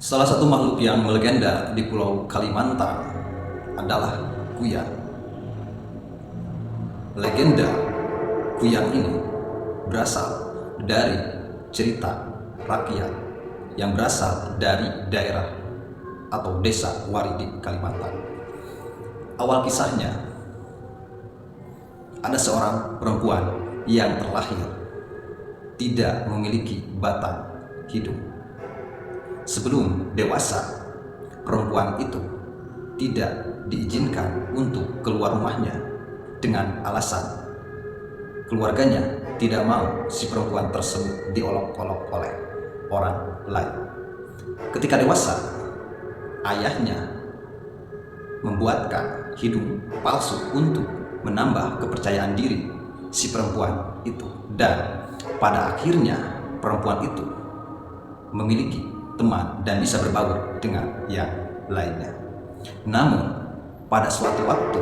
Salah satu makhluk yang melegenda di Pulau Kalimantan adalah kuyang. Legenda kuyang ini berasal dari cerita rakyat yang berasal dari daerah atau desa Wari di Kalimantan. Awal kisahnya, ada seorang perempuan yang terlahir tidak memiliki batang hidung. Sebelum dewasa, perempuan itu tidak diizinkan untuk keluar rumahnya dengan alasan keluarganya tidak mau si perempuan tersebut diolok-olok oleh orang lain. Ketika dewasa, ayahnya membuatkan hidung palsu untuk menambah kepercayaan diri si perempuan itu, dan pada akhirnya perempuan itu memiliki teman dan bisa berbaur dengan yang lainnya. Namun pada suatu waktu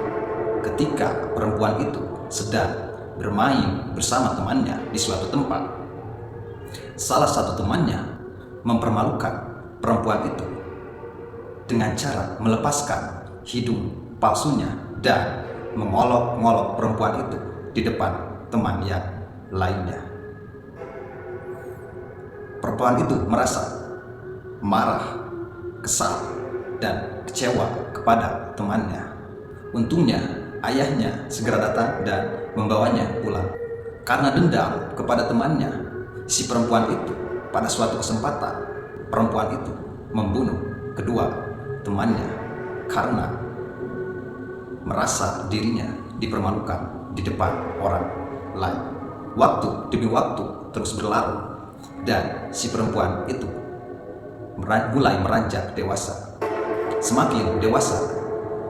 ketika perempuan itu sedang bermain bersama temannya di suatu tempat, salah satu temannya mempermalukan perempuan itu dengan cara melepaskan hidung palsunya dan mengolok-ngolok perempuan itu di depan teman yang lainnya. Perempuan itu merasa marah, kesal, dan kecewa kepada temannya. Untungnya ayahnya segera datang dan membawanya pulang. Karena dendam kepada temannya, si perempuan itu pada suatu kesempatan, perempuan itu membunuh kedua temannya karena merasa dirinya dipermalukan di depan orang lain. Waktu demi waktu terus berlalu dan si perempuan itu mulai meranjak dewasa. Semakin dewasa,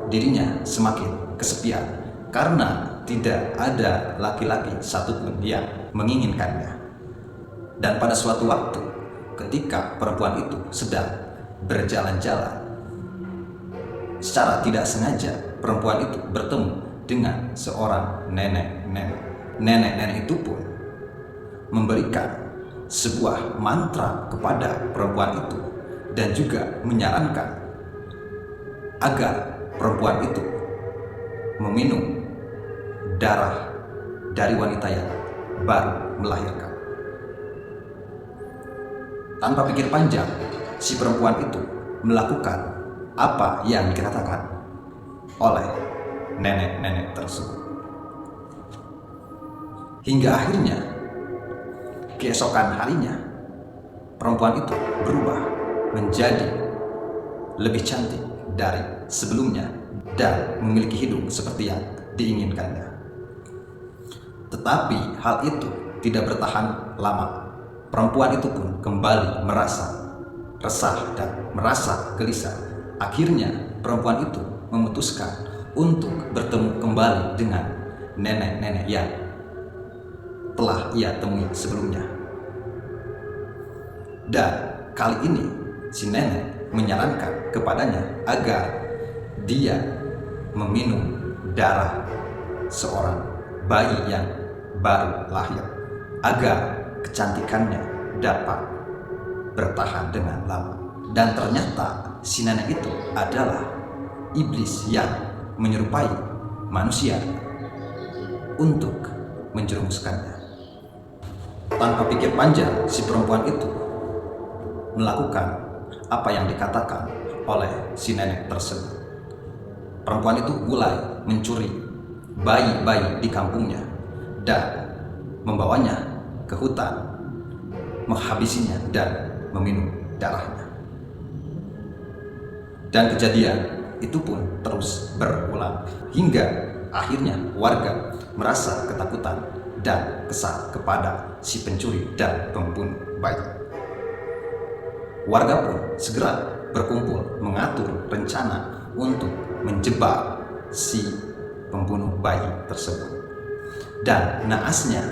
dirinya semakin kesepian karena tidak ada laki-laki satupun yang menginginkannya. Dan pada suatu waktu, ketika perempuan itu sedang berjalan-jalan, secara tidak sengaja perempuan itu bertemu dengan seorang nenek-nenek. Nenek-nenek itu pun memberikan sebuah mantra kepada perempuan itu dan juga menyarankan agar perempuan itu meminum darah dari wanita yang baru melahirkan. Tanpa pikir panjang, si perempuan itu melakukan apa yang dikatakan oleh nenek-nenek tersebut. Hingga akhirnya keesokan harinya perempuan itu berubah menjadi lebih cantik dari sebelumnya dan memiliki hidung seperti yang diinginkannya. Tetapi hal itu tidak bertahan lama. Perempuan itu pun kembali merasa resah dan merasa gelisah. Akhirnya perempuan itu memutuskan untuk bertemu kembali dengan nenek-nenek yang telah ia temui sebelumnya. Dan kali ini si nenek menyarankan kepadanya agar dia meminum darah seorang bayi yang baru lahir agar kecantikannya dapat bertahan dengan lama. Dan ternyata si nenek itu adalah iblis yang menyerupai manusia untuk menjerumuskannya. Tanpa pikir panjang, si perempuan itu melakukan apa yang dikatakan oleh si nenek tersebut. Perempuan itu mulai mencuri bayi-bayi di kampungnya dan membawanya ke hutan, menghabisinya dan meminum darahnya. Dan kejadian itu pun terus berulang hingga akhirnya warga merasa ketakutan dan kesal kepada si pencuri dan pembunuh bayi. Warga pun segera berkumpul mengatur rencana untuk menjebak si pembunuh bayi tersebut. Dan naasnya,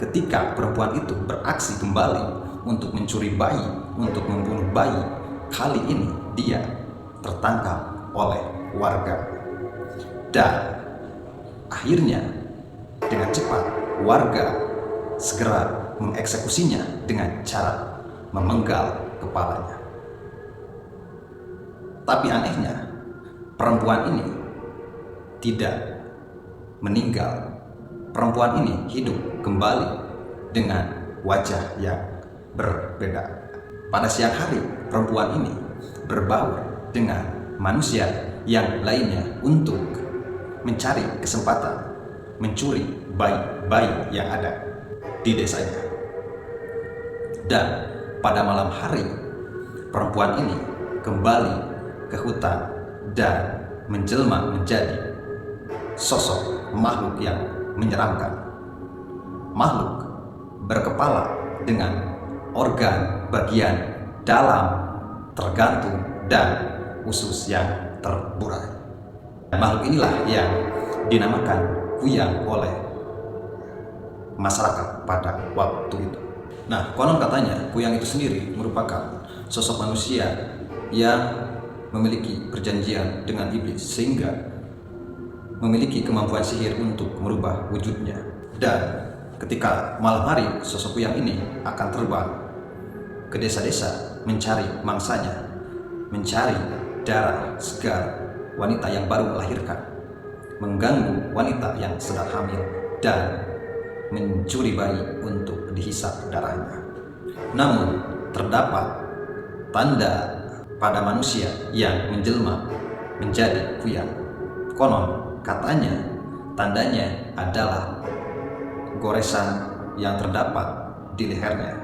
ketika perempuan itu beraksi kembali untuk mencuri bayi, untuk membunuh bayi, kali ini dia tertangkap oleh warga. Dan akhirnya dengan cepat warga segera mengeksekusinya dengan cara memenggal kepalanya. Tapi anehnya, perempuan ini tidak meninggal. Perempuan ini hidup kembali dengan wajah yang berbeda. Pada siang hari, perempuan ini berbaur dengan manusia yang lainnya untuk mencari kesempatan mencuri bayi-bayi yang ada di desanya. Dan pada malam hari, perempuan ini kembali ke hutan dan menjelma menjadi sosok makhluk yang menyeramkan. Makhluk berkepala dengan organ bagian dalam tergantung dan usus yang terburai. Makhluk inilah yang dinamakan kuyang oleh masyarakat pada waktu itu. Nah, konon katanya kuyang itu sendiri merupakan sosok manusia yang memiliki perjanjian dengan iblis sehingga memiliki kemampuan sihir untuk merubah wujudnya. Dan ketika malam hari, sosok kuyang ini akan terbang ke desa-desa mencari mangsanya, mencari darah segar wanita yang baru melahirkan, mengganggu wanita yang sedang hamil, dan mencuri bayi untuk dihisap darahnya. Namun terdapat tanda pada manusia yang menjelma menjadi kuyang. Konon katanya tandanya adalah goresan yang terdapat di lehernya,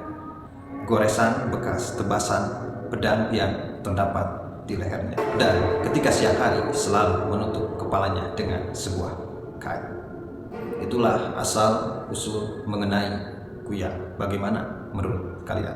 goresan bekas tebasan pedang yang terdapat di lehernya, dan ketika siang hari selalu menutup kepalanya dengan sebuah kain. Itulah asal usul mengenai kuyang. Bagaimana menurut kalian?